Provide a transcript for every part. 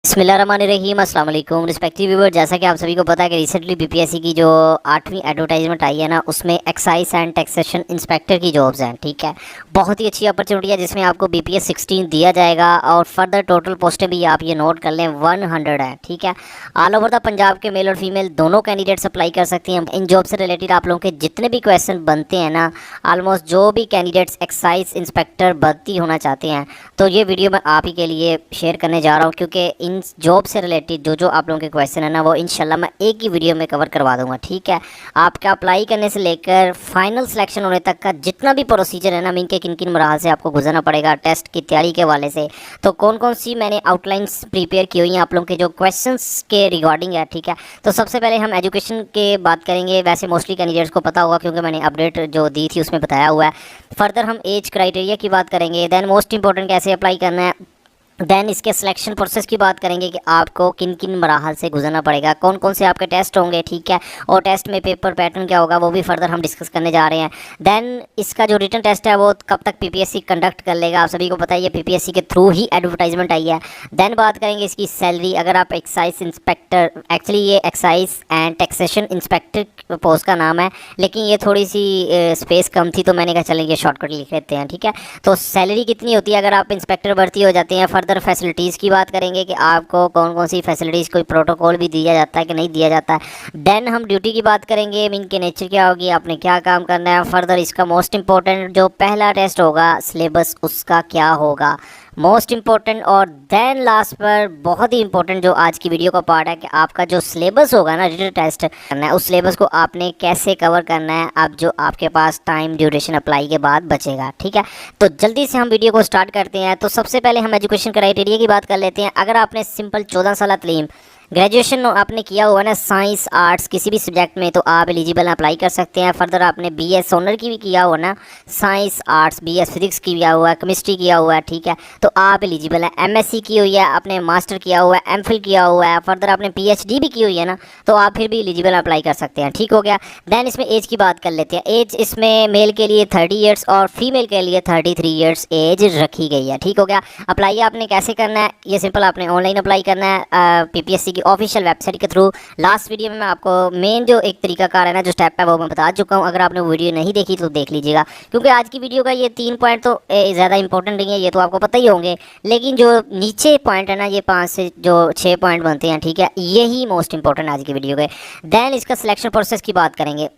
बिस्मिल्लाहिर्रहमानिर्रहीम अस्सलाम वालेकुम रिस्पेक्टिव व्यूअर। जैसा कि आप सभी को पता है कि रिसेंटली बीपीएससी की जो 8वीं एडवर्टाइजमेंट आई है ना, उसमें एक्साइज एंड टैक्सेशन इंस्पेक्टर की जॉब्स हैं। ठीक है, बहुत ही अच्छी अपॉर्चुनिटी है जिसमें आपको बीपीएस 16 दिया जाएगा और फर्दर टोटल पोस्टें भी आप ये नोट कर लें 100 है। ठीक है, ऑल ओवर द पंजाब के मेल और फीमेल दोनों कैंडिडेट्स अप्लाई कर सकती हैं। इन जॉब से रिलेटेड आप लोगों के जितने भी क्वेश्चन बनते हैं ना, ऑलमोस्ट जो भी कैंडिडेट्स एक्साइज इंस्पेक्टर भर्ती होना चाहते हैं, तो ये वीडियो मैं आप ही के लिए शेयर करने जा रहा हूँ, क्योंकि इन जॉब से रिलेटेड जो आप लोगों के क्वेश्चन है ना, वो इंशाल्लाह मैं एक ही वीडियो में कवर करवा दूंगा। ठीक है, आपका अप्लाई करने से लेकर फाइनल सिलेक्शन होने तक का जितना भी प्रोसीजर है ना, मीन के किन किन मराहल से आपको गुजरना पड़ेगा टेस्ट की तैयारी के हवाले से, तो कौन कौन सी मैंने आउटलाइंस प्रिपेयर की हुई हैं आप लोगों के जो क्वेश्चन के रिगार्डिंग है। ठीक है, तो सबसे पहले हम एजुकेशन के बात करेंगे। वैसे मोस्टली कैंडिडेट्स को पता होगा क्योंकि मैंने अपडेट जो दी थी उसमें बताया हुआ है। फर्दर हम एज क्राइटेरिया की बात करेंगे, देन मोस्ट इंपॉर्टेंट कैसे अप्लाई करना है, देन इसके सिलेक्शन प्रोसेस की बात करेंगे कि आपको किन किन मराहल से गुजरना पड़ेगा, कौन कौन से आपके टेस्ट होंगे। ठीक है, और टेस्ट में पेपर पैटर्न क्या होगा वो भी फर्दर हम डिस्कस करने जा रहे हैं। देन इसका जो रिटन टेस्ट है वो कब तक पीपीएससी कंडक्ट कर लेगा, आप सभी को पता है ये पीपीएससी के थ्रू ही एडवर्टाइजमेंट आई है। देन बात करेंगे इसकी सैलरी। अगर आप एक्साइज इंस्पेक्टर, एक्चुअली ये excise and taxation inspector post का नाम है, लेकिन ये थोड़ी सी स्पेस कम थी तो मैंने कहा चलेंगे शॉर्टकट लिख लेते हैं। ठीक है, तो सैलरी कितनी होती है अगर आप इंस्पेक्टर भर्ती हो जाते हैं। फर्दर फैसिलिटीज़ की बात करेंगे कि आपको कौन कौन सी फैसिलिटीज़, कोई प्रोटोकॉल भी दिया जाता है कि नहीं दिया जाता है। देन हम ड्यूटी की बात करेंगे, मीन के नेचर क्या होगी, आपने क्या काम करना है। फर्दर इसका मोस्ट इंपॉर्टेंट जो पहला टेस्ट होगा सिलेबस, उसका क्या होगा मोस्ट इंपॉर्टेंट। और देन लास्ट पर बहुत ही इंपॉर्टेंट जो आज की वीडियो का पार्ट है कि आपका जो सिलेबस होगा ना, रिटन टेस्ट करना है, उस सिलेबस को आपने कैसे कवर करना है, अब जो आपके पास टाइम ड्यूरेशन अप्लाई के बाद बचेगा। ठीक है, तो जल्दी से हम वीडियो को स्टार्ट करते हैं। तो सबसे पहले हम एजुकेशन क्राइटेरिया की बात कर लेते हैं। अगर आपने सिंपल 14 साल तलीम ग्रेजुएशन आपने किया हुआ ना, साइंस आर्ट्स किसी भी सब्जेक्ट में, तो आप एलिजिबल अप्लाई कर सकते हैं। फर्दर आपने बीएस ऑनर की भी किया हुआ ना, साइंस आर्ट्स बीएस फिजिक्स किया हुआ है, केमिस्ट्री किया हुआ है, ठीक है, तो आप एलिजिबल है। एमएससी की हुई है, आपने मास्टर किया हुआ है, एमफिल किया हुआ है, फर्दर आपने पीएचडी भी की हुई है ना, तो आप फिर भी एलिजिबल अप्लाई कर सकते हैं। ठीक हो गया। देन इसमें एज की बात कर लेते हैं। एज इसमें मेल के लिए 30 ईयर्स और फीमेल के लिए 33 ईयर्स एज रखी गई है। ठीक हो गया। अप्लाई आपने कैसे करना है, ये सिंपल आपने ऑनलाइन अप्लाई करना है पीपीएससी की ऑफिशियल वेबसाइट के थ्रू। लास्ट वीडियो में मैं आपको मेन जो एक तरीकाकार है ना, जो स्टेप है वो मैं बता चुका हूँ। अगर आपने वो वीडियो नहीं देखी तो देख लीजिएगा, क्योंकि आज की वीडियो का ये 3 पॉइंट तो ज़्यादा इंपॉर्टेंट नहीं है, ये तो आपको पता ही होंगे, लेकिन जो नीचे पॉइंट है ना, ये 5 से जो 6 पॉइंट बनते हैं, ठीक है, यही मोस्ट इंपॉर्टेंट आज की वीडियो के। देन इसका सिलेक्शन प्रोसेस की बात करेंगे।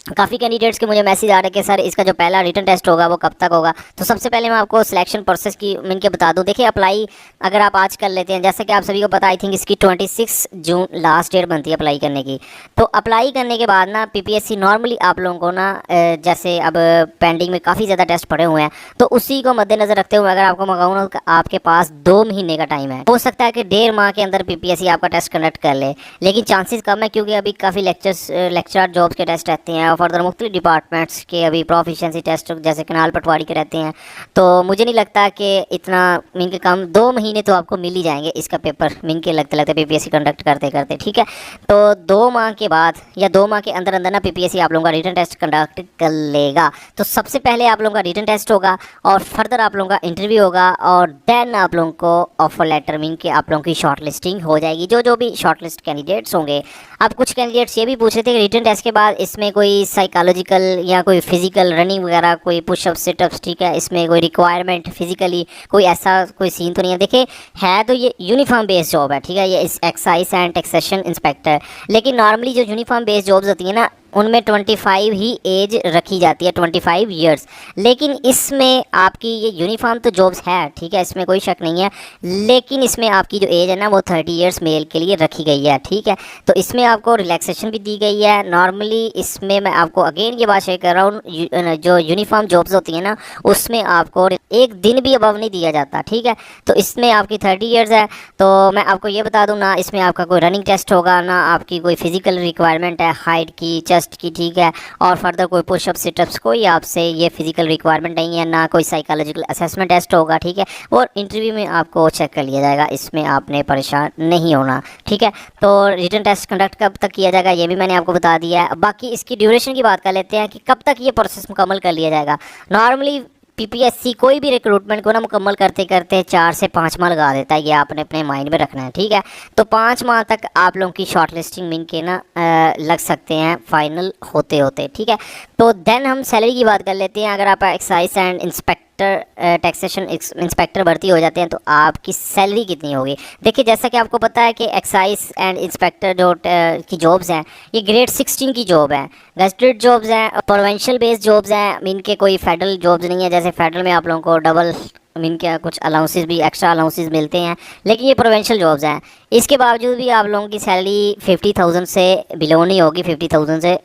काफ़ी कैंडिडेट्स के मुझे मैसेज आ रहे हैं कि सर इसका जो पहला रिटन टेस्ट होगा वो कब तक होगा। तो सबसे पहले मैं आपको सिलेक्शन प्रोसेस की मिल के बता दूं। देखिए, अप्लाई अगर आप आज कर लेते हैं, जैसे कि आप सभी को पता, आई थिंक इसकी 26 जून लास्ट डेट बनती है अप्लाई करने की। तो अप्लाई करने के बाद ना पीपीएससी नॉर्मली आप लोगों को ना, जैसे अब पेंडिंग में काफ़ी ज़्यादा टेस्ट पड़े हुए हैं, तो उसी को मद्देनज़र रखते हुए अगर आपको मंगाऊँ ना, आपके पास 2 महीने का टाइम है। हो सकता है कि 1.5 माह के अंदर पीपीएससी आपका टेस्ट कंडक्ट कर ले, लेकिन चांसेस कम है क्योंकि अभी काफ़ी लेक्चरर जॉब्स के टेस्ट रहते हैं, फर्दर मुख्तलिफ डिपार्टमेंट्स के अभी प्रोफिशिएंसी टेस्ट जैसे कनाल पटवारी के रहते हैं। तो मुझे नहीं लगता कि इतना मीन के कम 2 महीने तो आपको मिल ही जाएंगे इसका पेपर मीन के लगते लगते पीपीएससी कंडक्ट करते करते। ठीक है, तो 2 माह के बाद या 2 माह के अंदर अंदर ना पीपीएससी आप लोगों का रिटन टेस्ट कंडक्ट कर लेगा। तो सबसे पहले आप लोगों का रिटन टेस्ट होगा और फर्दर आप लोगों का इंटरव्यू होगा, और देन आप लोगों को ऑफर लेटर मीन के आप लोगों की शॉर्ट लिस्टिंग हो जाएगी, जो भी शॉर्ट लिस्ट कैंडिडेट्स होंगे। अब कुछ कैंडिडेट्स ये भी पूछ रहे थे कि रिटन टेस्ट के बाद इसमें कोई साइकोलॉजिकल या कोई फिजिकल रनिंग वगैरह, कोई पुशअप सिटअप्स, ठीक है, इसमें कोई रिक्वायरमेंट फिजिकली कोई ऐसा कोई सीन तो नहीं है। देखिए, है तो ये यूनिफॉर्म बेस्ड जॉब है, ठीक है, ये इस एक्साइज एंड टैक्सेशन इंस्पेक्टर, लेकिन नॉर्मली जो यूनिफॉर्म बेस्ड जॉब्स होती है ना, उनमें 25 ही एज रखी जाती है, 25 ईयर्स। लेकिन इसमें आपकी ये यूनिफॉर्म तो जॉब्स है, ठीक है, इसमें कोई शक नहीं है, लेकिन इसमें आपकी जो एज है ना वो 30 ईयर्स मेल के लिए रखी गई है। ठीक है, तो इसमें आपको रिलैक्सेशन भी दी गई है। नॉर्मली इसमें मैं आपको अगेन ये बात शेयर कर रहा हूँ, जो यूनिफॉर्म जॉब्स होती है ना, उसमें आपको एक दिन भी अबव नहीं दिया जाता। ठीक है, तो इसमें आपकी 30 ईयर्स है। तो मैं आपको ये बता दूँ ना, इसमें आपका कोई रनिंग टेस्ट होगा ना, आपकी कोई फिजिकल रिक्वायरमेंट है हाइट की, चेस्ट की, ठीक है, और फर्दर कोई पुशअप सिटअप्स कोई आपसे ये फिजिकल रिक्वायरमेंट नहीं है, ना कोई साइकोलॉजिकल असेसमेंट टेस्ट होगा। ठीक है, और इंटरव्यू में आपको चेक कर लिया जाएगा, इसमें आपने परेशान नहीं होना। ठीक है, तो रिटन टेस्ट कंडक्ट कब तक किया जाएगा ये भी मैंने आपको बता दिया है। बाकी इसकी ड्यूरेशन की बात कर लेते हैं कि कब तक ये प्रोसेस मुकम्मल कर लिया जाएगा। नॉर्मली पीपीएससी कोई भी रिक्रूटमेंट को ना मुकम्मल करते करते 4 से 5 माह लगा देता है। ये आपने अपने माइंड में रखना है, ठीक है। तो 5 माह तक आप लोगों की शॉर्ट लिस्टिंग मिल के ना लग सकते हैं फाइनल होते होते, ठीक है। तो देन हम सैलरी की बात कर लेते हैं। अगर आप एक्साइज एंड टैक्सेशन इंस्पेक्टर भर्ती हो जाते हैं तो आपकी सैलरी कितनी होगी। देखिए, जैसा कि आपको पता है कि एक्साइज एंड इंस्पेक्टर जो की जॉब्स हैं ये ग्रेड 16 की जॉब है, गजटेड जॉब्स हैं, प्रोविंशियल बेस्ड जॉब्स हैं। इनके कोई फेडरल जॉब्स नहीं है। जैसे फेडरल में आप लोगों को डबल इनके कुछ अलाउंसेस भी, एक्स्ट्रा अलाउंसेस मिलते हैं, लेकिन ये प्रोविंशियल जॉब्स हैं। इसके बावजूद भी आप लोगों की सैलरी 50,000 से बिलो नहीं होगी, 50,000 से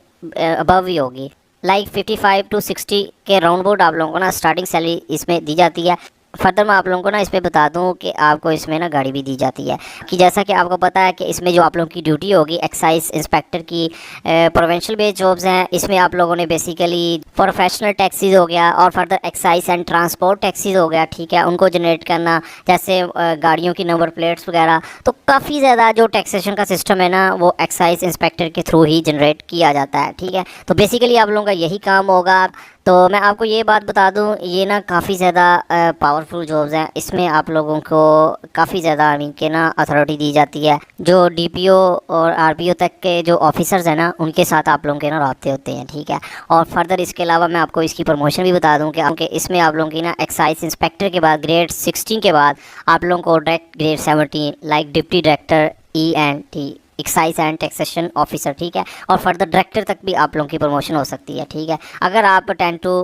अबव ही होगी। लाइक 55 to 60 के राउंड अबाउट आप लोगों को ना स्टार्टिंग सैलरी इसमें दी जाती है। फर्दर मैं आप लोगों को ना इसमें बता दूं कि आपको इसमें ना गाड़ी भी दी जाती है। कि जैसा कि आपको पता है कि इसमें जो आप लोगों की ड्यूटी होगी एक्साइज इंस्पेक्टर की, प्रोविंशियल बेस्ड जॉब्स हैं, इसमें आप लोगों ने बेसिकली प्रोफेशनल टैक्सीज हो गया और further excise and transport taxis हो गया, ठीक है, उनको जनरेट करना, जैसे गाड़ियों की नंबर प्लेट्स वगैरह। तो काफ़ी ज़्यादा जो टैक्सेशन का सिस्टम है ना वो एक्साइज इंस्पेक्टर के थ्रू ही जनरेट किया जाता है, ठीक है। तो बेसिकली आप लोगों का यही काम होगा। तो मैं आपको ये बात बता दूं, ये ना काफ़ी ज़्यादा पावरफुल जॉब्स हैं। इसमें आप लोगों को काफ़ी ज़्यादा इनके ना अथॉरिटी दी जाती है। जो डीपीओ और आरपीओ तक के जो ऑफिसर्स हैं ना उनके साथ आप लोगों के ना राब्ते होते हैं, ठीक है। और फर्दर इसके अलावा मैं आपको इसकी प्रमोशन भी बता दूं कि इसमें आप लोगों की ना एक्साइज इंस्पेक्टर के बाद ग्रेड 16 के बाद आप लोगों को direct grade 17 like deputy director ENT excise and taxation officer, ठीक है, और फर्दर डायरेक्टर तक भी आप लोगों की प्रमोशन हो सकती है, ठीक है। अगर आप 10 to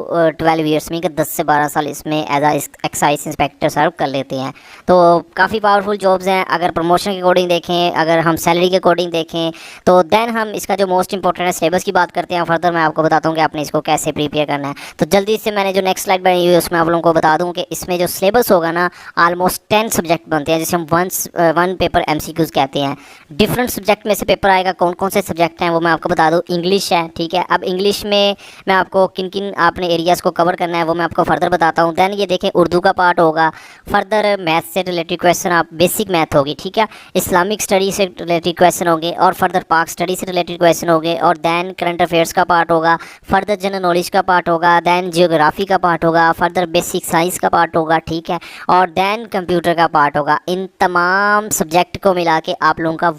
12 ईयर्स में 10 से 12 साल इसमें एज एक्साइज इंस्पेक्टर सर्व कर लेते हैं तो काफ़ी पावरफुल जॉब्स हैं। अगर प्रमोशन के अकॉर्डिंग देखें, अगर हम सैलरी के अकॉर्डिंग देखें, तो देन हम इसका जो मोस्ट इंपॉर्टेंट है सिलेबस की बात करते हैं। फर्दर मैं आपको बताता हूँ कि आपने इसको कैसे प्रिपेयर करना है। तो जल्दी से मैंने जो नेक्स्ट स्लाइड बनाई हुई है उसमें आप लोगों को बता दूँ कि इसमें जो सिलेबस होगा ना ऑलमोस्ट 10 सब्जेक्ट बनते हैं, जिसे हम वन पेपर MCQs कहते हैं। डिफरेंट सब्जेक्ट में से पेपर आएगा। कौन कौन से सब्जेक्ट हैं वो मैं आपको बता दूं। इंग्लिश है, ठीक है। अब इंग्लिश में मैं आपको किन किन आपने एरियाज़ को कवर करना है वो मैं आपको फर्दर बताता हूं। देन ये देखें, उर्दू का पार्ट होगा। फर्दर मैथ से रिलेटेड क्वेश्चन, आप बेसिक मैथ होगी, ठीक है। इस्लामिक स्टडी से रिलेटेड क्वेश्चन होंगे और फर्दर पाक स्टडी से रिलेटेड क्वेश्चन होंगे। और दैन करंट अफेयर्स का पार्ट होगा। फर्दर जनरल नॉलेज का पार्ट होगा। दैन जियोग्राफी का पार्ट होगा। फर्दर बेसिक साइंस का पार्ट होगा, ठीक है। और दैन कंप्यूटर का पार्ट होगा। इन तमाम सब्जेक्ट को मिला के आप लोगों का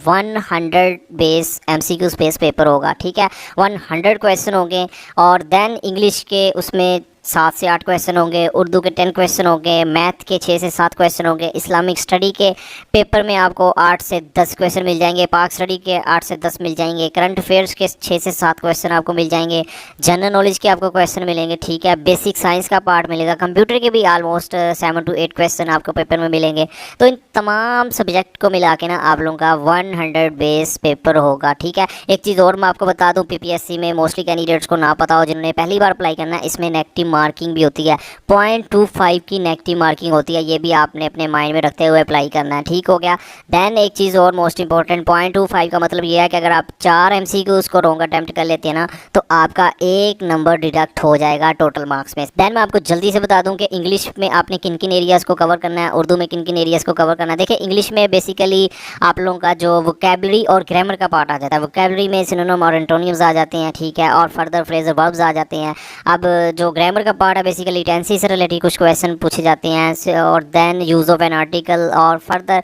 100 बेस MCQ स्पेस पेपर होगा, ठीक है। 100 क्वेश्चन होंगे। और देन इंग्लिश के उसमें 7 से 8 क्वेश्चन होंगे, उर्दू के 10 क्वेश्चन होंगे, मैथ के 6 से 7 क्वेश्चन होंगे, इस्लामिक स्टडी के पेपर में आपको 8 से 10 क्वेश्चन मिल जाएंगे, पाक स्टडी के 8 से 10 मिल जाएंगे, करंट अफेयर्स के 6 से 7 क्वेश्चन आपको मिल जाएंगे, जनरल नॉलेज के आपको क्वेश्चन मिलेंगे, ठीक है। बेसिक साइंस का पार्ट मिलेगा, कंप्यूटर के भी ऑलमोस्ट 7 to 8 क्वेश्चन आपको पेपर में मिलेंगे। तो इन तमाम सब्जेक्ट को मिला के ना आप लोगों का 100 बेस पेपर होगा, ठीक है। एक चीज़ और मैं आपको बता दूँ, PPSC में मोस्टली कैंडिडेट्स को ना पता हो, जिन्होंने पहली बार अप्लाई करना है, इसमें नेगेटिव मार्किंग भी होती है। 0.25 की नेगेटिव मार्किंग होती है। ये भी आपने अपने माइंड में रखते हुए अप्लाई करना है, ठीक हो गया। देन एक चीज़ और मोस्ट इंपॉर्टेंट, 0.25 का मतलब ये है कि अगर आप 4 MCQs को रॉन्ग अटेम्प्ट कर लेते हैं ना तो आपका 1 नंबर डिडक्ट हो जाएगा टोटल मार्क्स में। देन मैं आपको जल्दी से बता दूं कि इंग्लिश में आपने किन किन एरियाज़ को कवर करना है, उर्दू में किन किन एरियाज़ को कवर करना है। देखिए, इंग्लिश में बेसिकली आप लोगों का जो वोकैबुलरी और ग्रामर का पार्ट आ जाता है। वोकैबुलरी में सिनोनिम और एंटोनिम्स आ जाते हैं, ठीक है, और फर्दर फ्रेजल वर्ब्स आ जाते हैं। अब जो ग्रामर का पार्ट है बेसिकली टेंसी से रिलेटेड कुछ क्वेश्चन पूछे जाते हैं, और then use of an article, और फर्दर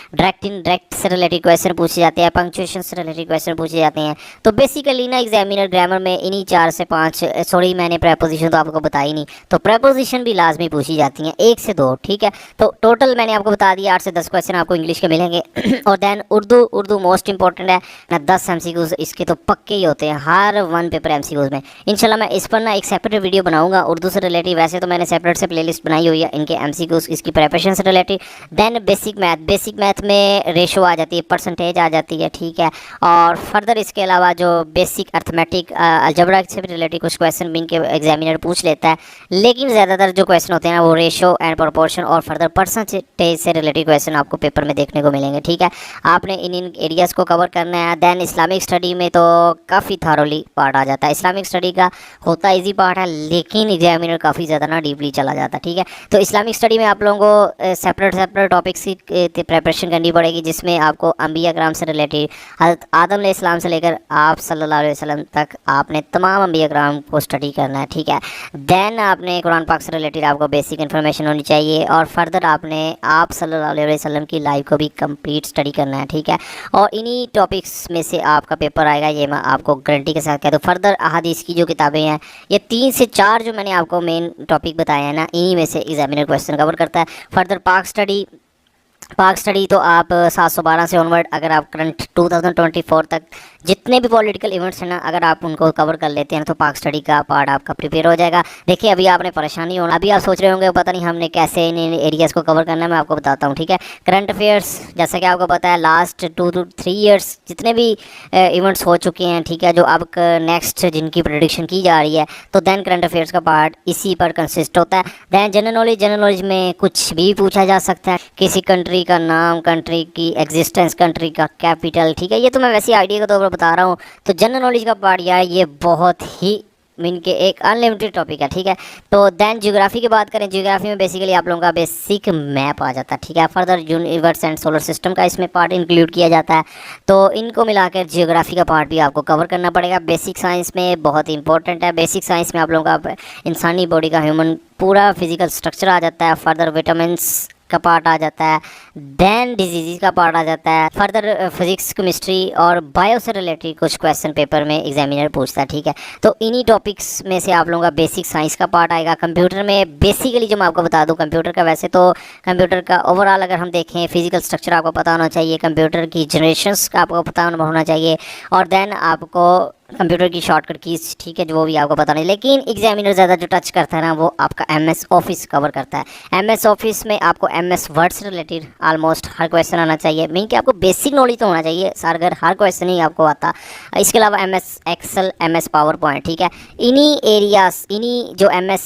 डायरेक्ट इनडायरेक्ट से रिलेटेड क्वेश्चन पूछे जाते हैं, पंक्चुएशन से रिलेटेड क्वेश्चन पूछे जाते हैं। तो बेसिकली ना एग्जामिनर ग्रामर में इन्हीं 4 से 5, सॉरी मैंने प्रेपोजिशन तो आपको बताई नहीं, तो प्रेपोजिशन भी लाजमी पूछी जाती हैं, 1 से 2, ठीक है। तो टोटल मैंने आपको बता दिया 8 से 10 क्वेश्चन आपको इंग्लिश के मिलेंगे। और देन उर्दू मोस्ट इंपॉर्टेंट है ना, 10 MCQs इसके तो पक्के ही होते हैं हर 1 पेपर MCQs में। इंशाल्लाह मैं इस पर ना एक सेपरेट वीडियो बनाऊंगा उर्दू से रिलेटेड। वैसे तो मैंने सेपरेट से प्लेलिस्ट बनाई हुई है इनके MCQs इसकी प्रिपरेशन से रिलेटेड। देन बेसिक मैथ में रेशो आ जाती है, परसेंटेज आ जाती है, ठीक है। और फर्दर इसके अलावा जो बेसिक अर्थमेटिक अलजबरा से भी रिलेटेड कुछ क्वेश्चन भी इनके एग्जामिनर पूछ लेता है, लेकिन ज़्यादातर जो क्वेश्चन होते हैं ना वो रेशो एंड प्रोपोर्शन और फर्दर परसेंटेज से रिलेटेड क्वेश्चन आपको पेपर में देखने को मिलेंगे, ठीक है। आपने इन एरियाज़ को कवर करना है। देन इस्लामिक स्टडी में तो काफ़ी थारोली पार्ट आ जाता है। इस्लामिक स्टडी का होता ईजी पार्ट है, लेकिन एग्जामिनर काफ़ी ज़्यादा ना डीपली चला जाता है, ठीक है। तो इस्लामिक स्टडी में आप लोगों को सेपरेट टॉपिक्स की प्रिपरेशन करनी पड़ेगी, जिसमें आपको अंबिया कराम से रिलेटेड हज़रत आदम अलैहिस्सलाम से लेकर आप सल्लल्लाहु अलैहि वसल्लम तक आपने तमाम अंबिया कराम को स्टडी करना है, ठीक है। देन आपने कुरान पाक से रिलेटेड आपको बेसिक इन्फॉर्मेशन होनी चाहिए, और फर्दर आपने आप सल्लल्लाहु अलैहि वसल्लम की लाइफ को भी कंप्लीट स्टडी करना है, ठीक है। और इन्हीं टॉपिक्स में से आपका पेपर आएगा, ये मैं आपको गारंटी के साथ कह दूँ। फर्दर अहादीस की जो किताबें हैं, ये 3 से 4 जो मैंने आपको मेन टॉपिक बताए हैं ना, इन्हीं में से एग्जामिनर क्वेश्चन कवर करता है। फर्दर पाक स्टडी तो आप 712 से ऑनवर्ड, अगर आप करंट 2024 तक जितने भी पॉलिटिकल इवेंट्स हैं ना, अगर आप उनको कवर कर लेते हैं तो पाक स्टडी का पार्ट आपका प्रिपेयर हो जाएगा। देखिए अभी आपने परेशानी होना, अभी आप सोच रहे होंगे पता नहीं हमने कैसे इन एरियाज़ को कवर करना है, मैं आपको बताता हूँ, ठीक है। करंट अफेयर्स जैसा कि आपको पता है लास्ट 2 to 3 ईयर्स जितने भी इवेंट्स हो चुके हैं, ठीक है, जो अब नेक्स्ट जिनकी प्रेडिक्शन की जा रही है, तो दैन करंट अफेयर्स का पार्ट इसी पर कंसिस्ट होता है। दैन जनरल नॉलेज में कुछ भी पूछा जा सकता है, किसी कंट्री का नाम, कंट्री की एग्जिस्टेंस, कंट्री का कैपिटल, ठीक है। ये तो मैं वैसे आइडिया के तौर पर बता रहा हूँ। तो जनरल नॉलेज का पार्ट यार ये बहुत ही मीन के एक अनलिमिटेड टॉपिक है, ठीक है। तो दैन ज्योग्राफी की बात करें, ज्योग्राफी में बेसिकली आप लोगों का बेसिक मैप आ जाता है, ठीक है। Further universe and solar system का इसमें पार्ट इंक्लूड किया जाता है, तो इनको मिलाकर ज्योग्राफी का पार्ट भी आपको कवर करना पड़ेगा। बेसिक साइंस में बहुत इंपॉर्टेंट है, बेसिक साइंस में आप लोगों का इंसानी बॉडी का ह्यूमन पूरा फिजिकल स्ट्रक्चर आ जाता है। फर्दर विटामिन्स का पार्ट आ जाता है, दैन डिजीज़ का पार्ट आ जाता है। फर्दर फिजिक्स, केमिस्ट्री और बायो से रिलेटेड कुछ क्वेश्चन पेपर में एग्जामिनर पूछता है, ठीक है। तो इन्हीं टॉपिक्स में से आप लोगों का बेसिक साइंस का पार्ट आएगा। कंप्यूटर में बेसिकली जो मैं आपको बता दूं, कंप्यूटर का वैसे तो कंप्यूटर का ओवरऑल अगर हम देखें, फिजिकल स्ट्रक्चर आपको पता होना चाहिए, कंप्यूटर की जनरेशंस का आपको पता होना चाहिए, और देन आपको कंप्यूटर की शॉर्टकट कीज, ठीक है, जो भी आपको पता नहीं। लेकिन एग्जामिनर ज़्यादा जो टच करता है ना, वो आपका MS ऑफिस कवर करता है। MS ऑफिस में आपको MS वर्ड से रिलेटेड ऑलमोस्ट हर क्वेश्चन आना चाहिए, मीन कि आपको बेसिक नॉलेज तो होना चाहिए सर, अगर हर क्वेश्चन ही आपको आता। इसके अलावा MS Excel, MS PowerPoint, ठीक है। इन्हीं एरियाज, इन्हीं जो MS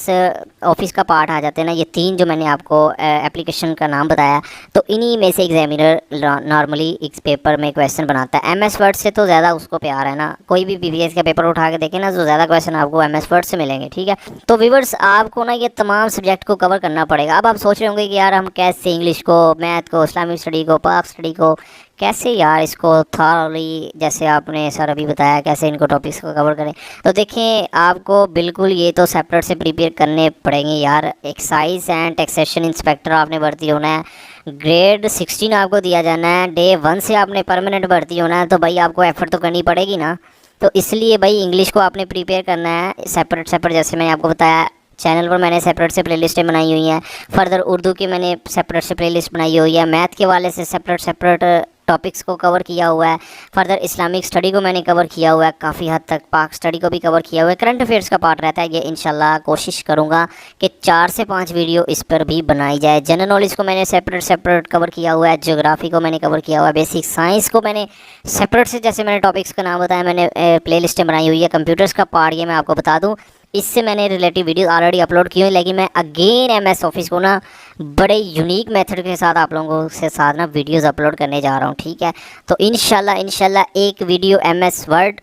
ऑफिस का पार्ट आ जाते हैं ना, ये 3 जो मैंने आपको एप्लीकेशन का नाम बताया, तो इन्हीं में से एग्जामिनर नॉर्मली इस पेपर में क्वेश्चन बनाता है। MS वर्ड से तो ज़्यादा उसको प्यार है ना, कोई भी PPS का पेपर उठा के देखें ना, तो ज़्यादा क्वेश्चन आपको MS वर्ड से मिलेंगे, ठीक है। तो व्यूअर्स आपको ना ये तमाम सब्जेक्ट को कवर करना पड़ेगा। अब आप सोच रहे होंगे कि यार हम कैसे इंग्लिश को, मैथ को, इस्लामिक स्टडी को, पाक स्टडी को कैसे यार इसको थॉरली, जैसे आपने सर अभी बताया, कैसे इनको टॉपिक्स को कवर करें। तो देखें आपको बिल्कुल ये तो सेपरेट से प्रिपेयर करने पड़ेंगे यार। एक्साइज एंड टैक्सेशन इंस्पेक्टर आपने भर्ती होना है, ग्रेड 16 आपको दिया जाना है, डे 1 से आपने परमानेंट भर्ती होना है, तो भाई आपको एफर्ट तो करनी पड़ेगी ना। तो इसलिए भाई इंग्लिश को आपने प्रिपेयर करना है सेपरेट, जैसे मैंने आपको बताया चैनल पर मैंने सेपरेट से प्लेलिस्टें बनाई हुई हैं। फर्दर उर्दू की मैंने सेपरेट से प्लेलिस्ट बनाई हुई है, मैथ के वाले से सेपरेट टॉपिक्स को कवर किया हुआ है। फर्दर इस्लामिक स्टडी को मैंने कवर किया हुआ है काफ़ी हद तक, पाक स्टडी को भी कवर किया हुआ है। करंट अफेयर्स का पार्ट रहता है, ये इंशाल्लाह कोशिश करूँगा कि 4 से 5 वीडियो इस पर भी बनाई जाए। जनरल नॉलेज को मैंने सेपरेट कवर किया हुआ है, ज्योग्राफी को मैंने कवर किया हुआ है, बेसिक साइंस को मैंने सेपरेट से, जैसे मैंने टॉपिक्स का नाम बताया, मैंने प्ले लिस्टें बनाई हुई है। कंप्यूटर्स का पार्ट ये मैं आपको बता दूँ, इससे मैंने रिलेटिव वीडियो ऑलरेडी अपलोड की हुई, लेकिन मैं अगेन MS ऑफिस को ना बड़े यूनिक मेथड के साथ आप लोगों से साथ ना वीडियोस अपलोड करने जा रहा हूँ, ठीक है। तो इंशाल्लाह एक video MS word,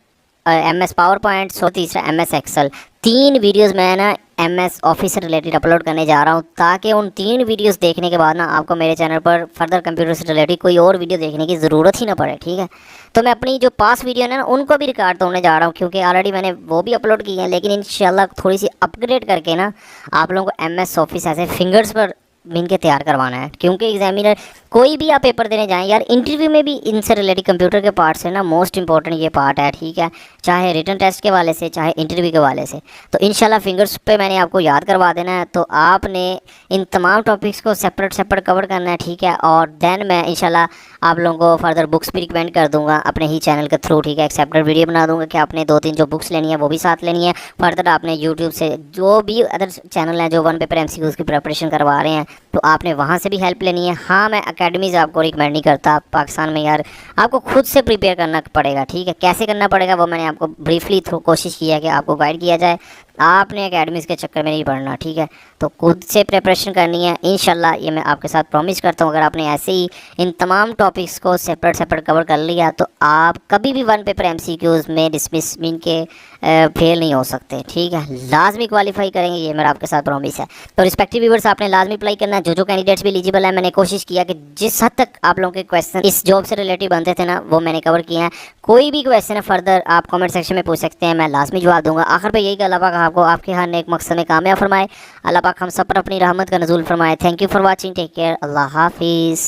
MS power point और तीसरा MS एक्सेल, 3 वीडियोस मैं ना MS ऑफिस से रिलेटेड अपलोड करने जा रहा हूँ, ताकि उन 3 वीडियोस देखने के बाद ना आपको मेरे चैनल पर फर्दर कंप्यूटर से रिलेटेड कोई और वीडियो देखने की ज़रूरत ही ना पड़े, ठीक है। तो मैं अपनी जो पास वीडियो है ना उनको भी रिकॉर्ड तोड़ने जा रहा हूँ, क्योंकि ऑलरेडी मैंने वो भी अपलोड की है, लेकिन इंशाल्लाह थोड़ी सी अपग्रेड करके ना आप लोगों को MS ऑफिस ऐसे फिंगर्स पर मिन के तैयार करवाना है। क्योंकि एग्जामिनर कोई भी आप पेपर देने जाएं यार, इंटरव्यू में भी इनसे रिलेटेड कंप्यूटर के पार्ट से ना मोस्ट इंपॉर्टेंट ये पार्ट है, ठीक है, चाहे रिटन टेस्ट के वाले से, चाहे इंटरव्यू के वाले से। तो इंशाल्लाह फिंगर्स पे मैंने आपको याद करवा देना है। तो आपने इन तमाम टॉपिक्स को सेपरेट कवर करना है, ठीक है। और देन मैं इंशाल्लाह आप लोगों को फर्दर बुक्स भी रिकमेंड कर दूंगा अपने ही चैनल के थ्रू, ठीक है। एक सेपरेट वीडियो बना दूंगा कि आपने 2-3 जो बुक्स लेनी है वो भी साथ लेनी है। फर्दर आपने यूट्यूब से जो भी अदर चैनल हैं जो 1 पेपर MCQs की प्रिपरेशन करवा रहे हैं, तो आपने वहाँ से भी हेल्प लेनी है। हाँ, मैं अकेडमीज़ आपको रिकमेंड नहीं करता पाकिस्तान में यार, आपको खुद से प्रिपेयर करना पड़ेगा, ठीक है। कैसे करना पड़ेगा वो मैंने आपको ब्रीफली थ्रू कोशिश की है कि आपको गाइड किया जाए। आपने एकेडमिक्स के चक्कर में नहीं पढ़ना, ठीक है। तो खुद से प्रिपरेशन करनी है इंशाल्लाह, ये मैं आपके साथ प्रॉमिस करता हूँ। अगर आपने ऐसे ही इन तमाम टॉपिक्स को सेपरेट कवर कर लिया तो आप कभी भी वन पेपर MCQs में डिसमिस मीन के फेल नहीं हो सकते, ठीक है। लाजमी क्वालिफाई करेंगे, ये मेरा आपके साथ प्रॉमिस है। तो रिस्पेक्टिव व्यूअर्स, आपने लाजमी अप्लाई करना है। जो कैंडिडेट्स भी एलिजिबल है, मैंने कोशिश किया कि जिस हद तक आप लोगों के क्वेश्चन इस जॉब से रिलेटेड बनते थे ना, वो मैंने कवर किए हैं। कोई भी क्वेश्चन है फर्दर आप कमेंट सेक्शन में पूछ सकते हैं, मैं लाजमी जवाब दूंगा। आखिर पे यही कि अल्लाह पाक आपको आपके हर नेक मकसद में कामयाब फरमाए। अल्लाह पाक हम सब पर अपनी रहमत का नज़ूल फरमाए। Thank you for watching, take care, अल्लाह हाफिज़।